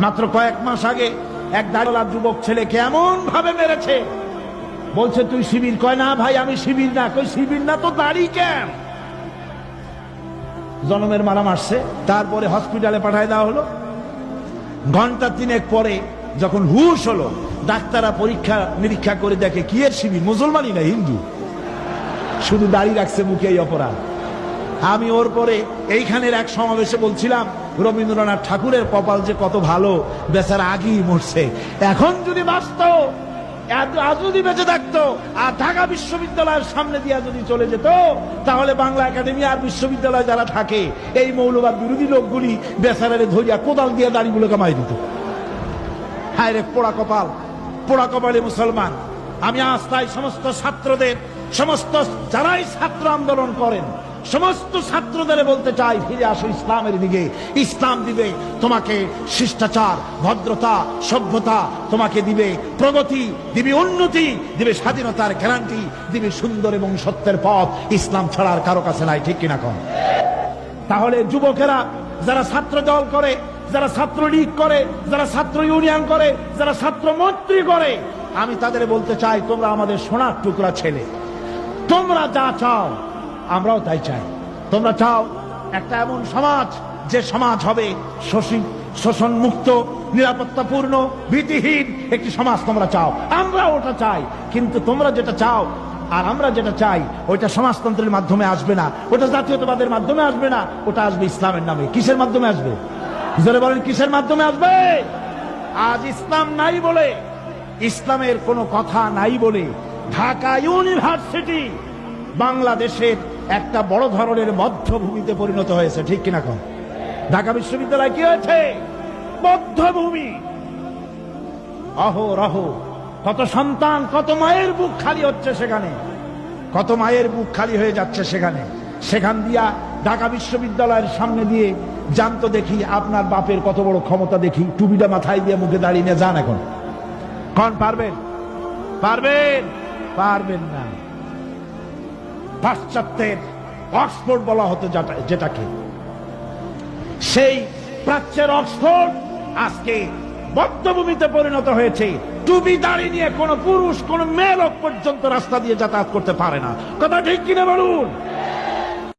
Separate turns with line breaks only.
মাত্র কয়েক মাস আগে এক দাড়িওয়ালা যুবক ছেলেকে এমন ভাবে মেরেছে, বলছে তুই শিবির। কয় না ভাই আমি শিবির না। কই শিবির না তো দাড়ি কেন? জনমের মারা মারছে। তারপরে হসপিটালে পাঠায় দেওয়া হলো। ঘন্টা তিনেক পরে যখন হুশ হলো, ডাক্তাররা পরীক্ষা নিরীক্ষা করে দেখে কি এর শিবির, মুসলমানই না হিন্দু, শুধু দাড়ি রাখছে মুখে, এই অপরাধ। আমি ওর পরে এইখানের এক সমাবেশে বলছিলাম রবীন্দ্রনাথ ঠাকুরের কপাল যে কত ভালো, বেচারা আগেই মরছে। এখন যদি বাঁচত, আজ যদি বেঁচে থাকতো আর ঢাকা বিশ্ববিদ্যালয়ের সামনে দিয়া যদি চলে যেত, তাহলে বাংলা একাডেমি আর বিশ্ববিদ্যালয় যারা থাকে এই মৌলবাদ বিরোধী লোকগুলি বেচারারে ধরিয়া কোদাল দিয়ে দাড়িগুলো কামাই দিত। হায় রে পোড়া কপাল, পোড়া কপালে মুসলমান। আমি আজ তাই সমস্ত ছাত্রদের, সমস্ত যারাই ছাত্র আন্দোলন করেন সমস্ত ছাত্রদের বলতে চাই, ফিরে আসো ইসলামের দিকে। ইসলাম দিবে তোমাকে শিষ্টাচার, ভদ্রতা, সভ্যতা, তোমাকে দিবে প্রগতি, দিবে উন্নতি, দিবে স্বাধীনতার গ্যারান্টি, দিবে সুন্দর এবং সত্যের পথ। ইসলাম ছাড়া আর কারো কাছে নাই, ঠিক কিনা কম? তাহলে যুবকেরা যারা ছাত্র দল করে, যারা ছাত্র লীগ করে, যারা ছাত্র ইউনিয়ন করে, যারা ছাত্র মৈত্রী করে, আমি তাদের বলতে চাই, তোমরা আমাদের সোনার টুকরা ছেলে, তোমরা যা চাও আমরাও তাই চাই। তোমরা চাও একটা এমন সমাজ, যে সমাজ হবে শোষণ মুক্ত, নিরাপত্তাপূর্ণ, ভীতিহীন একটি সমাজ তোমরা চাও। আমরা ওটা চাই, কিন্তু তোমরা যেটা চাও আর আমরা যেটা চাই ওইটা সমাজতন্ত্রের মাধ্যমে আসবে না, ওটা জাতীয়তাবাদের মাধ্যমে আসবে না, ওটা আসবে ইসলামের নামে। কিসের মাধ্যমে আসবে? জোরে বলেন, কিসের মাধ্যমে আসবে? আজ ইসলাম নাই বলে, ইসলামের কোনো কথা নাই বলে ঢাকা ইউনিভার্সিটি বাংলাদেশের একটা বড় ধরনের মধ্যভূমিতে পরিণত হয়েছে, ঠিক কিনা কম? ঢাকা বিশ্ববিদ্যালয় কি হয়েছে? মধ্যভূমি। অহরহ কত সন্তান, কত মায়ের বুক খালি হচ্ছে সেখানে, কত মায়ের বুক খালি হয়ে যাচ্ছে সেখানে। সেখান দিয়া ঢাকা বিশ্ববিদ্যালয়ের সামনে দিয়ে জানতো, দেখি আপনার বাপের কত বড় ক্ষমতা, দেখি টুপিটা মাথায় দিয়ে মুখে দাঁড়িয়ে নিয়ে যান। এখন কোন পারবেন? পারবেন? পারবেন না। পাশ্চাত্যের অক্সফোর্ড বলা হতো যেটাকে, সেই প্রাচ্যের অক্সফোর্ড আজকে বদ্ধভূমিতে পরিণত হয়েছে। টুপি দাঁড়িয়ে নিয়ে কোন পুরুষ, কোন মেয়ে লোক পর্যন্ত রাস্তা দিয়ে যাতায়াত করতে পারে না। কথা ঠিক কিনা বলুন?